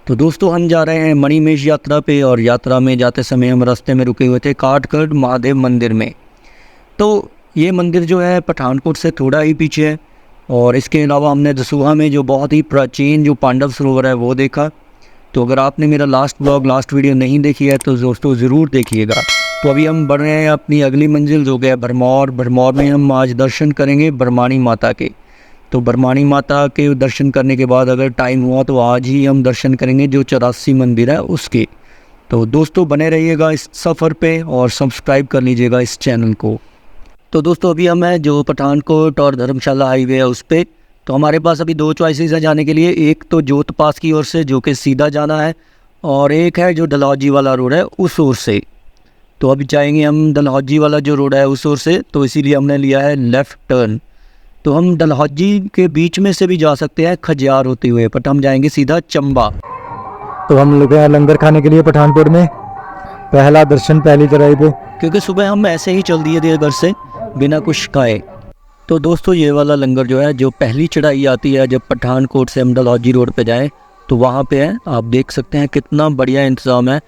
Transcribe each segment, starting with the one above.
तो दोस्तों हम जा रहे हैं मणिमहेश यात्रा पे, और यात्रा में जाते समय हम रास्ते में रुके हुए थे काठगढ़ महादेव मंदिर में। तो ये मंदिर जो है पठानकोट से थोड़ा ही पीछे है, और इसके अलावा हमने दसूहा में जो बहुत ही प्राचीन जो पांडव सरोवर है वो देखा। तो अगर आपने मेरा लास्ट वीडियो नहीं देखी है तो दोस्तों ज़रूर देखिएगा। तो अभी हम बढ़ रहे हैं अपनी अगली मंजिल जो है भरमौर। भरमौर में हम आज दर्शन करेंगे बरमाणी माता के। तो बरमाणी माता के दर्शन करने के बाद अगर टाइम हुआ तो आज ही हम दर्शन करेंगे जो 84 मंदिर है उसके। तो दोस्तों बने रहिएगा इस सफ़र पे और सब्सक्राइब कर लीजिएगा इस चैनल को। तो दोस्तों अभी हम हैं जो पठानकोट और धर्मशाला हाईवे है उस पर। तो हमारे पास अभी दो चॉइसेस हैं जाने के लिए, एक तो जोत पास की ओर से जो कि सीधा जाना है, और एक है जो डलहौजी वाला रोड है उस ओर से। तो अभी जाएंगे हम डलहौजी वाला जो रोड है उस ओर से, तो इसीलिए हमने लिया है लेफ़्ट टर्न। तो हम डलहौजी के बीच में से भी जा सकते हैं खजियार होते हुए, बट हम जाएंगे सीधा चंबा। तो हम लोग हैं लंगर खाने के लिए पठानकोट में। पहला दर्शन पहली चढ़ाई पे, क्योंकि सुबह हम ऐसे ही चल दिए थे घर से बिना कुछ खाए। तो दोस्तों ये वाला लंगर जो है जो पहली चढ़ाई आती है जब पठानकोट से हम डलहौजी रोड पे जाएं तो वहाँ पे है। आप देख सकते हैं कितना बढ़िया इंतज़ाम है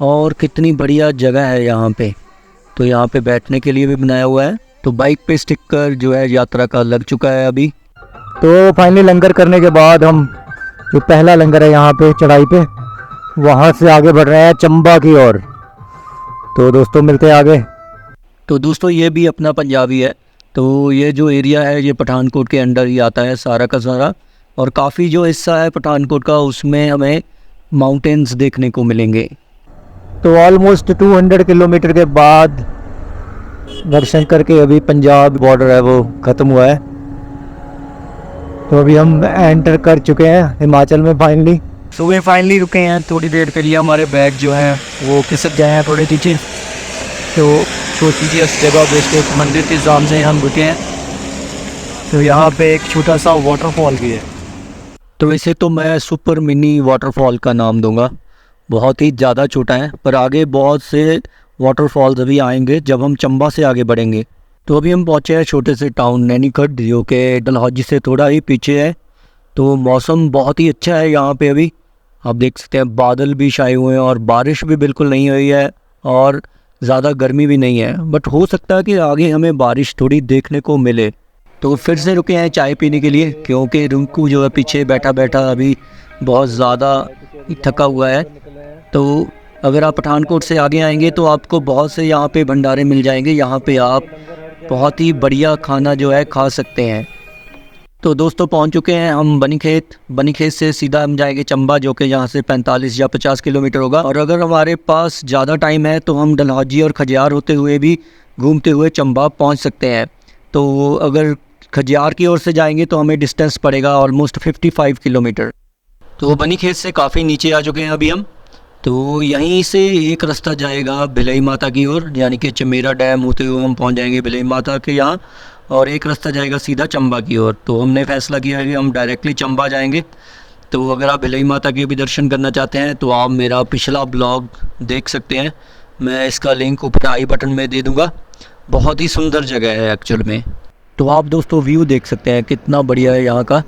और कितनी बढ़िया जगह है यहाँ पे। तो यहाँ पे बैठने के लिए भी बनाया हुआ है। तो बाइक पे स्टिकर जो है यात्रा का लग चुका है अभी। तो फाइनली लंगर करने के बाद हम जो पहला लंगर है यहाँ पे चढ़ाई पे, वहाँ से आगे बढ़ रहे हैं चंबा की ओर। तो दोस्तों मिलते हैं आगे। तो दोस्तों ये भी अपना पंजाबी है। तो ये जो एरिया है ये पठानकोट के अंडर ही आता है सारा का सारा, और काफ़ी जो हिस्सा है पठानकोट का उसमें हमें माउंटेन्स देखने को मिलेंगे। तो ऑलमोस्ट 200 किलोमीटर के बाद दर्शन करके अभी पंजाब बॉर्डर है वो ख़त्म हुआ है। तो अभी हम एंटर कर चुके हैं हिमाचल में फाइनली। सुबह फाइनली रुके हैं थोड़ी देर के लिए, हमारे बैग जो हैं वो खिसक गए हैं थोड़े पीछे। तो छोटी सी इस जगह पे एक मंदिर के सामने हम रुके हैं। तो यहाँ पे एक छोटा सा वाटरफॉल भी है। तो इसे तो मैं सुपर मिनी वाटरफॉल का नाम दूंगा, बहुत ही ज़्यादा छोटा है, पर आगे बहुत से वाटरफॉल्स अभी आएंगे जब हम चंबा से आगे बढ़ेंगे। तो अभी हम पहुँचे हैं छोटे से टाउन नैनीखड्ड जो कि डलहौजी से थोड़ा ही पीछे है। तो मौसम बहुत ही अच्छा है यहाँ पे अभी। आप देख सकते हैं बादल भी छाए हुए हैं और बारिश भी बिल्कुल नहीं हुई है और ज़्यादा गर्मी भी नहीं है, बट हो सकता है कि आगे हमें बारिश थोड़ी देखने को मिले। तो फिर से रुके हैं चाय पीने के लिए, क्योंकि रिंकू जो है पीछे बैठा बैठा अभी बहुत ज़्यादा थका हुआ है। तो अगर आप पठानकोट से आगे आएंगे तो आपको बहुत से यहाँ पे भंडारे मिल जाएंगे, यहाँ पे आप बहुत ही बढ़िया खाना जो है खा सकते हैं। तो दोस्तों पहुँच चुके हैं हम बनीखेत से सीधा हम जाएंगे चंबा जो कि यहाँ से 45 या 50 किलोमीटर होगा। और अगर हमारे पास ज़्यादा टाइम है तो हम डलहौजी और खजियार होते हुए भी घूमते हुए चंबा पहुँच सकते हैं। तो अगर खजियार की ओर से जाएंगे तो हमें डिस्टेंस पड़ेगा ऑलमोस्ट 55 किलोमीटर। तो बनीखेत से काफ़ी नीचे आ चुके हैं अभी हम। तो यहीं से एक रास्ता जाएगा भिलई माता की ओर, यानी कि चमेरा डैम होते हुए हम पहुंच जाएंगे भिलई माता के यहाँ, और एक रास्ता जाएगा सीधा चंबा की ओर। तो हमने फैसला किया है कि हम डायरेक्टली चंबा जाएंगे। तो अगर आप भिलई माता के भी दर्शन करना चाहते हैं तो आप मेरा पिछला ब्लॉग देख सकते हैं, मैं इसका लिंक ऊपर आई बटन में दे दूँगा। बहुत ही सुंदर जगह है एक्चुअल में। तो आप दोस्तों व्यू देख सकते हैं कितना बढ़िया है यहाँ का।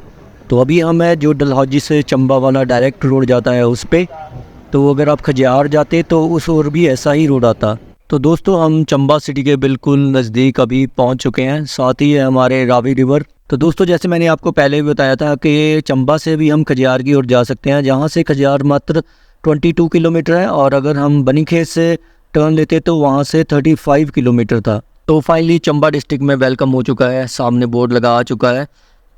तो अभी हम है जो डलहौजी से चंबा वाला डायरेक्ट रोड जाता है उस पर। तो अगर आप खजियार जाते तो उस ओर भी ऐसा ही रोड आता। तो दोस्तों हम चंबा सिटी के बिल्कुल नज़दीक अभी पहुंच चुके हैं, साथ ही है हमारे रावी रिवर। तो दोस्तों जैसे मैंने आपको पहले भी बताया था कि चंबा से भी हम खजियार की ओर जा सकते हैं, जहां से खजियार मात्र 22 किलोमीटर है, और अगर हम बनीखेत से टर्न लेते तो वहां से 35 किलोमीटर था। तो फाइनली चंबा डिस्ट्रिक्ट में वेलकम हो चुका है, सामने बोर्ड लगा आ चुका है।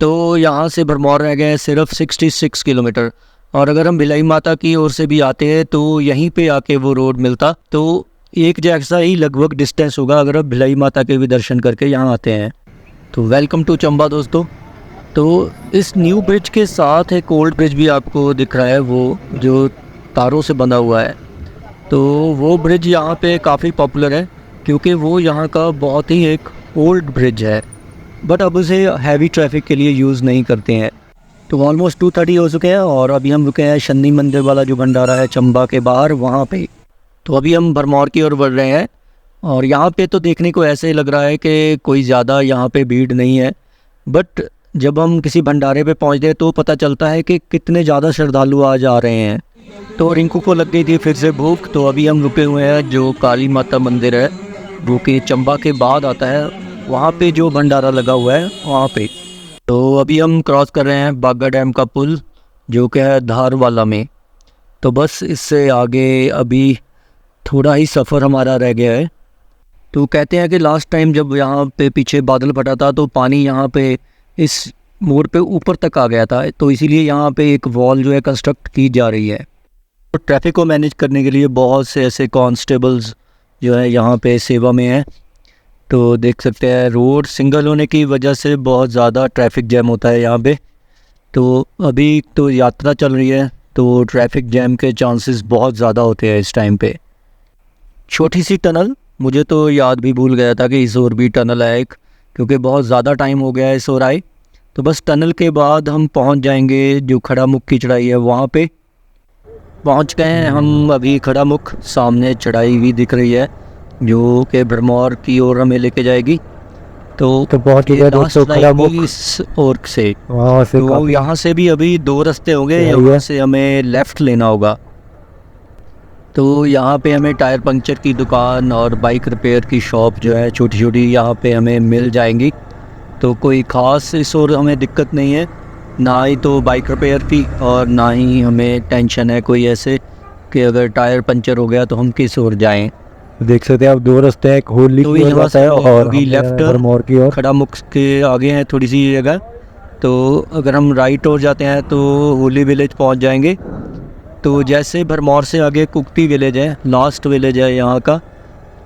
तो यहाँ से भरमौर रह गए सिर्फ 66 किलोमीटर। और अगर हम भिलाई माता की ओर से भी आते हैं तो यहीं पे आके वो रोड मिलता, तो एक जैसा ही लगभग डिस्टेंस होगा अगर आप भिलाई माता के भी दर्शन करके यहाँ आते हैं। तो वेलकम टू चंबा दोस्तों। तो इस न्यू ब्रिज के साथ एक ओल्ड ब्रिज भी आपको दिख रहा है, वो जो तारों से बंधा हुआ है। तो वो ब्रिज यहाँ पे काफ़ी पॉपुलर है क्योंकि वो यहाँ का बहुत ही एक ओल्ड ब्रिज है, बट अब उसे हैवी ट्रैफिक के लिए यूज़ नहीं करते हैं। तो ऑलमोस्ट 2:30 हो चुके हैं और अभी हम रुके हैं शनि मंदिर वाला जो भंडारा है चंबा के बाहर, वहाँ पे। तो अभी हम भरमौर की ओर बढ़ रहे हैं, और यहाँ पे तो देखने को ऐसे लग रहा है कि कोई ज़्यादा यहाँ पे भीड़ नहीं है, बट जब हम किसी भंडारे पे पहुँचते हैं तो पता चलता है कि कितने ज़्यादा श्रद्धालु आज आ रहे हैं। तो रिंकू को लग गई थी फिर से भूख, तो अभी हम रुके हुए हैं जो काली माता मंदिर है वो कि चंबा के बाद आता है, वहाँ पे जो भंडारा लगा हुआ है वहाँ पे। तो अभी हम क्रॉस कर रहे हैं बागा डैम का पुल जो कि है धारवाला में। तो बस इससे आगे अभी थोड़ा ही सफ़र हमारा रह गया है। तो कहते हैं कि लास्ट टाइम जब यहाँ पे पीछे बादल फटा था तो पानी यहाँ पे इस मोड़ पे ऊपर तक आ गया था, तो इसीलिए यहाँ पे एक वॉल जो है कंस्ट्रक्ट की जा रही है। तो ट्रैफिक को मैनेज करने के लिए बहुत से ऐसे कांस्टेबल्स जो है यहाँ पे सेवा में है। तो देख सकते हैं रोड सिंगल होने की वजह से बहुत ज़्यादा ट्रैफिक जैम होता है यहाँ पे। तो अभी तो यात्रा चल रही है तो ट्रैफिक जैम के चांसेस बहुत ज़्यादा होते हैं इस टाइम पे। छोटी सी टनल, मुझे तो याद भी भूल गया था कि इस ओर भी टनल है एक, क्योंकि बहुत ज़्यादा टाइम हो गया है इस ओर आए। तो बस टनल के बाद हम पहुंच जाएंगे जो खड़ा मुख की चढ़ाई है वहाँ पे। पहुंच गए हैं हम अभी खड़ा मुख, सामने चढ़ाई भी दिख रही है जो कि भरमौर की ओर हमें लेके जाएगी। तो बहुत ही है दोस्तों खड़ा मुख, इस ओर से वहाँ से तो यहाँ से भी अभी 2 रास्ते होंगे, यहाँ से हमें लेफ़्ट लेना होगा। तो यहाँ पे हमें टायर पंक्चर की दुकान और बाइक रिपेयर की शॉप जो है छोटी छोटी यहाँ पे हमें मिल जाएंगी। तो कोई ख़ास इस ओर हमें दिक्कत नहीं है, ना ही तो बाइक रिपेयर की और ना ही हमें टेंशन है कोई ऐसे कि अगर टायर पंचर हो गया तो हम किस ओर जाएं। देख सकते हैं आप 2 रास्ते हैं, एक होली तो की ओर यहाँ जाता है और लेफ्ट भरमौर की ओर। खड़ा मुख के आगे है थोड़ी सी जगह, तो अगर हम राइट ओर जाते हैं तो होली विलेज पहुँच जाएंगे। तो जैसे भरमौर से आगे कुकती विलेज है, लास्ट विलेज है यहाँ का,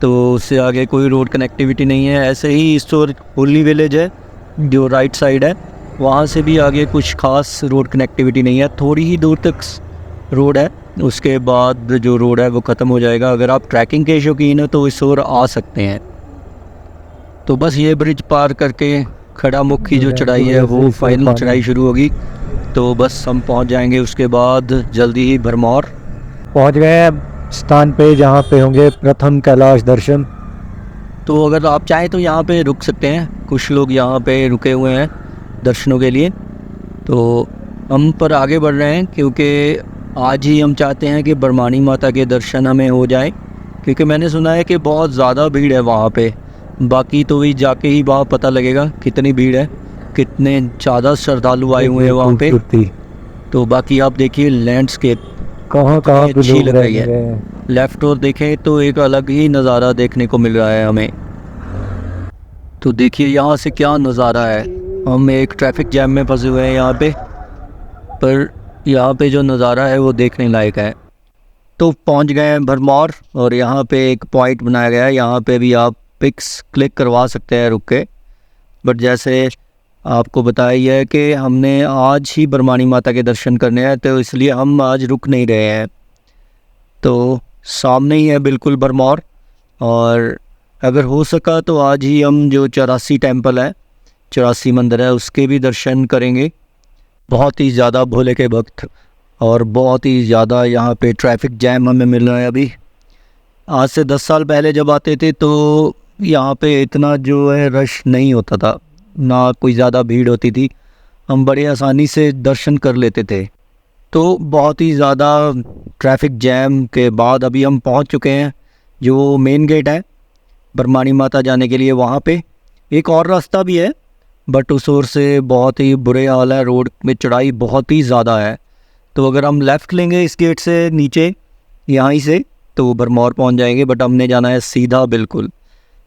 तो उससे आगे कोई रोड कनेक्टिविटी नहीं है। ऐसे ही इस ओर होली विलेज है जो राइट साइड है, वहाँ से भी आगे कुछ खास रोड कनेक्टिविटी नहीं है, थोड़ी ही दूर तक रोड है, उसके बाद जो रोड है वो ख़त्म हो जाएगा। अगर आप ट्रैकिंग के शौकीन हो तो इस ओर आ सकते हैं। तो बस ये ब्रिज पार करके खड़ा मुख की जो चढ़ाई है वो फाइनल चढ़ाई शुरू होगी। तो बस हम पहुंच जाएंगे उसके बाद जल्दी ही भरमौर। पहुंच गए हैं स्थान पे जहाँ पे होंगे प्रथम कैलाश दर्शन। तो अगर आप चाहें तो यहाँ पे रुक सकते हैं, कुछ लोग यहाँ पे रुके हुए हैं दर्शनों के लिए। तो हम पर आगे बढ़ रहे हैं क्योंकि आज ही हम चाहते हैं कि बरमानी माता के दर्शन हमें हो जाए, क्योंकि मैंने सुना है कि बहुत ज़्यादा भीड़ है वहाँ पे। बाकी तो भी जाके ही वहाँ पता लगेगा कितनी भीड़ है, कितने ज़्यादा श्रद्धालु आए हुए हैं वहाँ पे। तो बाकी आप देखिए लैंडस्केप कहाँ अच्छी लग रही है। लेफ़्ट ओर देखें तो एक अलग ही नज़ारा देखने को मिल रहा है हमें। तो देखिए यहाँ से क्या नज़ारा है, हम एक ट्रैफिक जैम में फंसे हुए हैं यहाँ पे, पर यहाँ पे जो नज़ारा है वो देखने लायक है। तो पहुँच गए हैं भरमौर और यहाँ पे एक पॉइंट बनाया गया है, यहाँ पे भी आप पिक्स क्लिक करवा सकते हैं रुक के। बट जैसे आपको बताया है कि हमने आज ही बरमानी माता के दर्शन करने हैं, तो इसलिए हम आज रुक नहीं रहे हैं। तो सामने ही है बिल्कुल भरमौर, और अगर हो सका तो आज ही हम जो 84 टेम्पल है, 84 मंदिर है, उसके भी दर्शन करेंगे। बहुत ही ज़्यादा भोले के भक्त और बहुत ही ज़्यादा यहाँ पे ट्रैफिक जैम हमें मिल रहा है अभी। आज से 10 साल पहले जब आते थे तो यहाँ पे इतना जो है रश नहीं होता था, ना कोई ज़्यादा भीड़ होती थी, हम बड़े आसानी से दर्शन कर लेते थे। तो बहुत ही ज़्यादा ट्रैफिक जैम के बाद अभी हम पहुँच चुके हैं जो मेन गेट है बरमानी माता जाने के लिए। वहाँ पे एक और रास्ता भी है बट उस ओर से बहुत ही बुरे हाल है, रोड में चढ़ाई बहुत ही ज़्यादा है। तो अगर हम लेफ़्ट लेंगे इस गेट से नीचे यहाँ से तो भरमौर पहुँच जाएंगे, बट हमने जाना है सीधा बिल्कुल।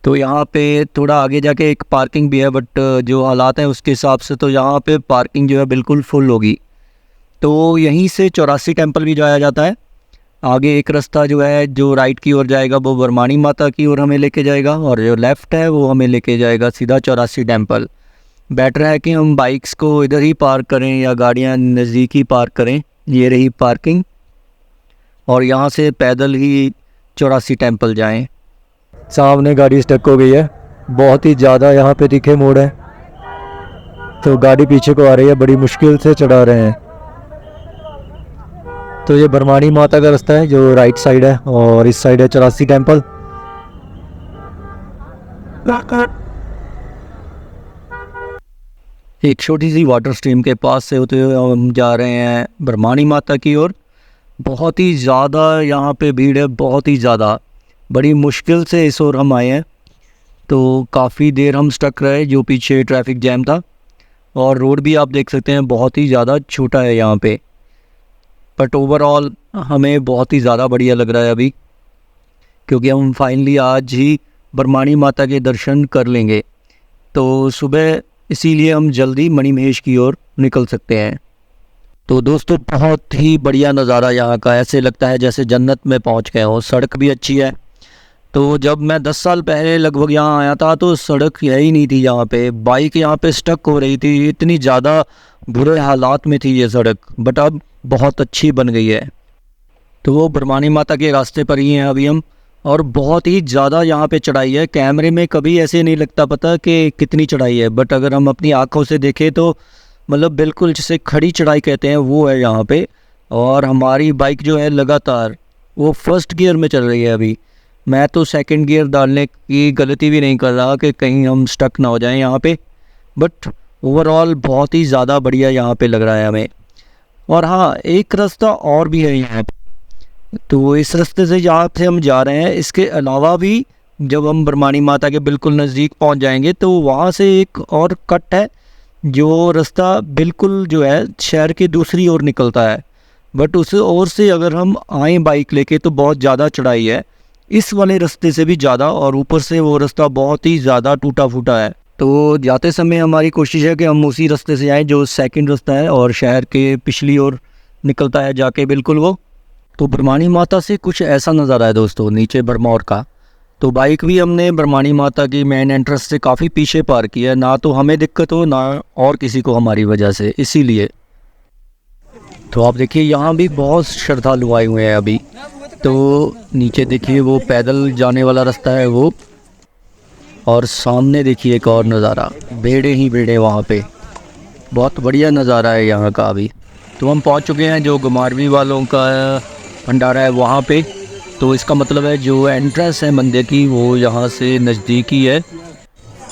तो यहाँ पे थोड़ा आगे जाके एक पार्किंग भी है, बट जो हालात हैं उसके हिसाब से तो यहाँ पे पार्किंग जो है बिल्कुल फुल होगी। तो यहीं से 84 टेम्पल भी जाया जाता है। आगे एक रास्ता जो है जो राइट की ओर जाएगा वो बरमानी माता की ओर हमें लेके जाएगा, और जो लेफ़्ट है वो हमें लेके जाएगा सीधा 84 टेम्पल। बेटर है कि हम बाइक्स को इधर ही पार्क करें या गाड़ियाँ नज़दीक ही पार्क करें। ये रही पार्किंग, और यहाँ से पैदल ही 84 टेम्पल जाएं। सामने गाड़ी स्टक हो गई है, बहुत ही ज़्यादा यहाँ पे तीखे मोड़ है, तो गाड़ी पीछे को आ रही है, बड़ी मुश्किल से चढ़ा रहे हैं। तो ये बरमानी माता का रास्ता है जो राइट साइड है, और इस साइड है 84 टेम्पल। एक छोटी सी वाटर स्ट्रीम के पास से होते हुए हम जा रहे हैं बरमानी माता की ओर। बहुत ही ज़्यादा यहाँ पे भीड़ है, बहुत ही ज़्यादा। बड़ी मुश्किल से इस ओर हम आए हैं, तो काफ़ी देर हम स्टक रहे जो पीछे ट्रैफिक जैम था। और रोड भी आप देख सकते हैं बहुत ही ज़्यादा छोटा है यहाँ पे, बट ओवरऑल हमें बहुत ही ज़्यादा बढ़िया लग रहा है अभी, क्योंकि हम फाइनली आज ही बरमाणी माता के दर्शन कर लेंगे। तो सुबह इसीलिए हम जल्दी मणिमहेश की ओर निकल सकते हैं। तो दोस्तों बहुत ही बढ़िया नज़ारा यहाँ का, ऐसे लगता है जैसे जन्नत में पहुँच गए हो। सड़क भी अच्छी है। तो जब मैं 10 साल पहले लगभग यहाँ आया था तो सड़क यही नहीं थी, यहाँ पे बाइक यहाँ पे स्टक हो रही थी, इतनी ज़्यादा बुरे हालात में थी ये सड़क, बट अब बहुत अच्छी बन गई है। तो वो बरमाणी माता के रास्ते पर ही हैं अभी हम, और बहुत ही ज़्यादा यहाँ पे चढ़ाई है। कैमरे में कभी ऐसे नहीं लगता पता कि कितनी चढ़ाई है, बट अगर हम अपनी आँखों से देखें तो मतलब बिल्कुल जिसे खड़ी चढ़ाई कहते हैं वो है यहाँ पे। और हमारी बाइक जो है लगातार वो फर्स्ट गियर में चल रही है अभी। मैं तो सेकंड गियर डालने की गलती भी नहीं कर रहा कि कहीं हम स्टक ना हो जाएं यहाँ पे, बट ओवरऑल बहुत ही ज़्यादा बढ़िया यहाँ पे लग रहा है हमें। और हाँ, एक रास्ता और भी है यहाँ पे, तो इस रास्ते से जहाँ से हम जा रहे हैं इसके अलावा भी जब हम बरमाणी माता के बिल्कुल नज़दीक पहुँच जाएंगे तो वहाँ से एक और कट है जो रास्ता बिल्कुल जो है शहर के दूसरी ओर निकलता है, बट उस ओर से अगर हम आएँ बाइक लेके तो बहुत ज़्यादा चढ़ाई है इस वाले रास्ते से भी ज़्यादा, और ऊपर से वो रास्ता बहुत ही ज़्यादा टूटा फूटा है। तो जाते समय हमारी कोशिश है कि हम उसी रास्ते से आएँ जो सेकंड रास्ता है और शहर के पिछली ओर निकलता है जाके बिल्कुल वो। तो बरमाणी माता से कुछ ऐसा नज़ारा है दोस्तों नीचे भरमौर का। तो बाइक भी हमने बरमाणी माता की मेन एंट्रेंस से काफ़ी पीछे पार्क किया, ना तो हमें दिक्कत हो ना और किसी को हमारी वजह से, इसीलिए। तो आप देखिए यहाँ भी बहुत श्रद्धालु आए हुए हैं अभी। तो नीचे देखिए वो पैदल जाने वाला रास्ता है वो, और सामने देखिए एक और नज़ारा, भेड़े ही भेड़े वहाँ पे, बहुत बढ़िया नज़ारा है यहाँ का अभी। तो हम पहुँच चुके हैं जो घुमारवी वालों का भंडारा है वहाँ पे। तो इसका मतलब है जो एंट्रेंस है मंदिर की वो यहाँ से नज़दीक ही है।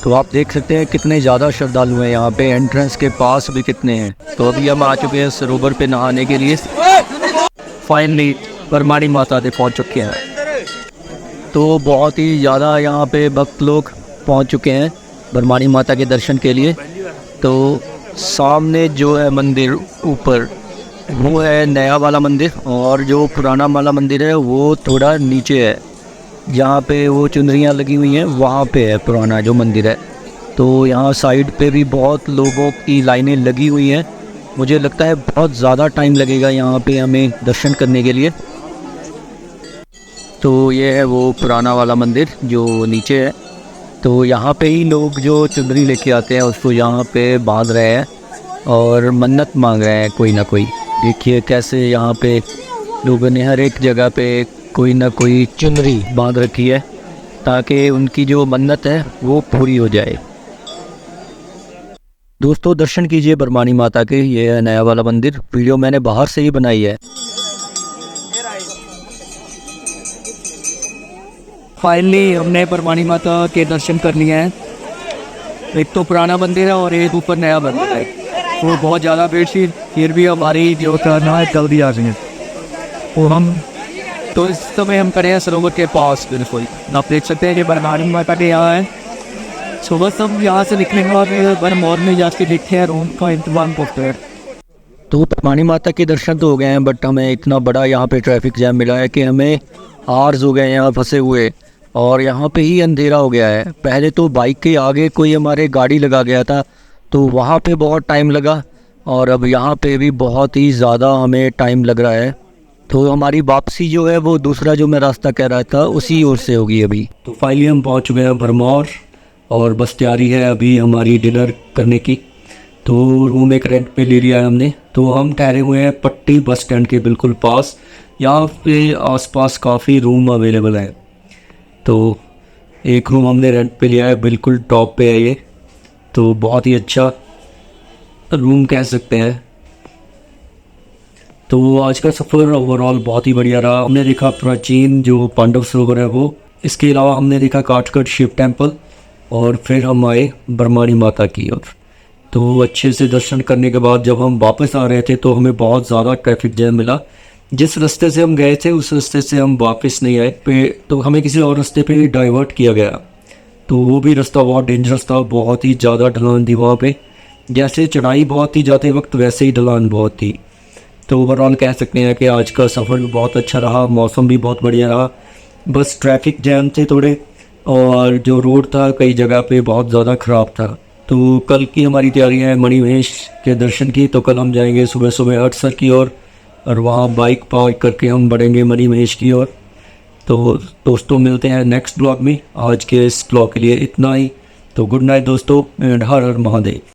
तो आप देख सकते हैं कितने ज़्यादा श्रद्धालु हैं यहाँ पे, एंट्रेंस के पास भी कितने हैं। तो अभी हम आ चुके हैं सरोवर पे नहाने के लिए, फाइनली बरमाणी माता से पहुँच चुके हैं। तो बहुत ही ज़्यादा यहाँ पे भक्त लोग पहुँच चुके हैं बरमाणी माता के दर्शन के लिए। तो सामने जो है मंदिर ऊपर वो है नया वाला मंदिर, और जो पुराना वाला मंदिर है वो थोड़ा नीचे है, जहाँ पे वो चुनरियाँ लगी हुई हैं वहाँ पे है पुराना जो मंदिर है। तो यहाँ साइड पे भी बहुत लोगों की लाइनें लगी हुई हैं, मुझे लगता है बहुत ज़्यादा टाइम लगेगा यहाँ पे हमें दर्शन करने के लिए। तो ये है वो पुराना वाला मंदिर जो नीचे है। तो यहाँ पे ही लोग जो चुनरी लेके आते हैं उसको यहाँ पे बांध रहे हैं और मन्नत मांग रहे हैं कोई ना कोई। देखिए कैसे यहाँ पे लोगों ने हर एक जगह पे कोई ना कोई चुनरी बांध रखी है ताकि उनकी जो मन्नत है वो पूरी हो जाए। दोस्तों दर्शन कीजिए बरमाणी माता के, ये है नया वाला मंदिर। वीडियो मैंने बाहर से ही बनाई है। फाइनली हमने बरमाणी माता के दर्शन कर लिए हैं। एक तो पुराना मंदिर है और एक ऊपर नया मंदिर है, तो बहुत ज़्यादा भीड़ थी, फिर भी हमारी जो करना है जल्दी आ गई है। तो हम तो इस समय हम खड़े हैं सरोवर के पास, बिल्कुल आप देख सकते हैं कि बरमाणी माता के यहाँ है। सुबह सब यहाँ से निकलेंगे और बरमौर में जाके देखते हैं रूम का इंतजाम करते हैं। तो बरमाणी माता के दर्शन तो हो गए हैं, बट हमें इतना बड़ा यहाँ पे ट्रैफिक जैम मिला है कि हमें आर्स हो गए यहाँ फंसे हुए, और यहाँ पे ही अंधेरा हो गया है। पहले तो बाइक के आगे कोई हमारे गाड़ी लगा गया था तो वहाँ पे बहुत टाइम लगा, और अब यहाँ पे भी बहुत ही ज़्यादा हमें टाइम लग रहा है। तो हमारी वापसी जो है वो दूसरा जो मैं रास्ता कह रहा था उसी ओर से होगी अभी। तो फाइनली हम पहुँच चुके हैं भरमौर, और बस तैयारी है अभी हमारी डिनर करने की। तो रूम एक रेंट पे ले लिया है हमने। तो हम ठहरे हुए हैं पट्टी बस स्टैंड के बिल्कुल पास। यहाँ पे आसपास काफ़ी रूम अवेलेबल हैं। तो एक रूम हमने रेंट पे लिया है, बिल्कुल टॉप पे है ये, तो बहुत ही अच्छा रूम कह सकते हैं। तो आज का सफ़र ओवरऑल बहुत ही बढ़िया रहा। हमने देखा प्राचीन जो पांडव सरोवर है वो, इसके अलावा हमने देखा काठगढ़ शिव टेम्पल, और फिर हम आए बरमाणी माता की ओर। तो अच्छे से दर्शन करने के बाद जब हम वापस आ रहे थे तो हमें बहुत ज़्यादा ट्रैफिक जैम मिला, जिस रास्ते से हम गए थे उस रास्ते से हम वापस नहीं आए पे, तो हमें किसी और रास्ते पे डाइवर्ट किया गया। तो वो भी रास्ता बहुत डेंजरस था, बहुत ही ज़्यादा ढलान थी वहाँ पे। जैसे चढ़ाई बहुत थी जाते वक्त, वैसे ही ढलान बहुत थी। तो ओवरऑल कह सकते हैं कि आज का सफ़र भी बहुत अच्छा रहा, मौसम भी बहुत बढ़िया रहा। बस ट्रैफिक जैम थे थोड़े, और जो रोड था कई जगह पे बहुत ज़्यादा ख़राब था। तो कल की हमारी तैयारियां हैं मणि महेश के दर्शन की। तो कल हम जाएंगे सुबह सुबह हटसर की ओर, और वहाँ बाइक पार्क करके हम बढ़ेंगे मणि महेश की ओर। तो दोस्तों मिलते हैं नेक्स्ट ब्लॉग में। आज के इस ब्लॉग के लिए इतना ही। तो गुड नाइट दोस्तों, एंड हर हर महादेव।